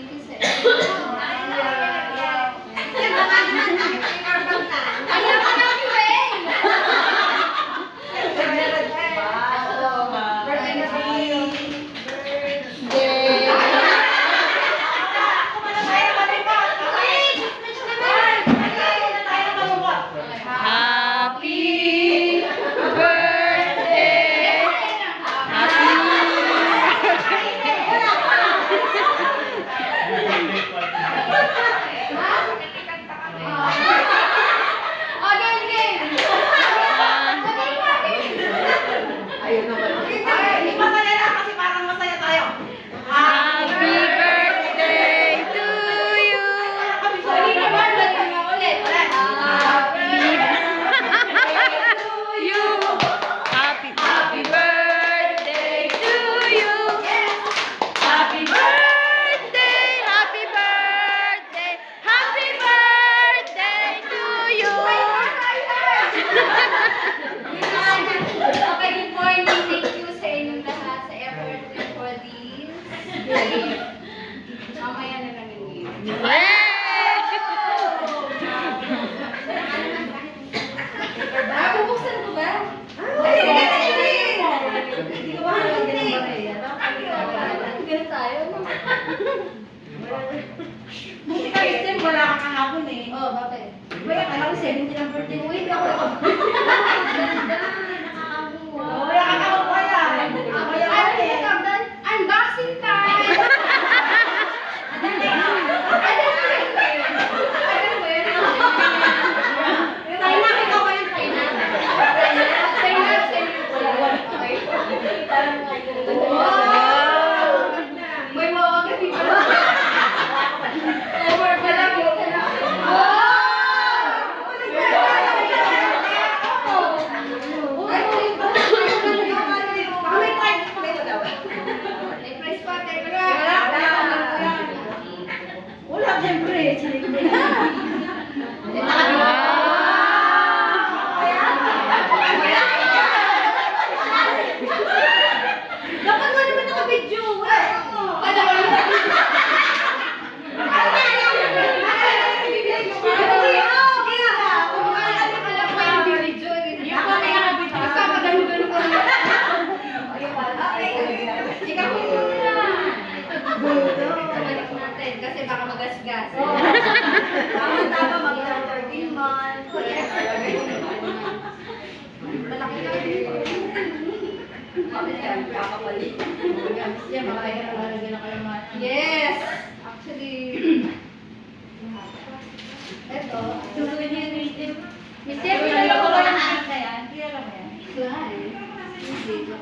Thank you sa inyo. Mamaya na lang yun. Bubuksan ko ba? Ganun tayo. Buti ka system, wala kang kahapon eh. Oo, bakit? Wala ka lang 70 ng birthday mo. Wait ako. Ganda, nakakabuha. Wala ka kahapon pa yan. Unboxing time! Kasi baka magasgas. Tama-tama, mag-13 months. Malaki na rin. Kakapalit. Yes! Actually, eto. Susunod niyo yung Miss Tim. Miss Tim, kilala ko ba ang anak na yan? Kilala mo yan? Kilala. Easy.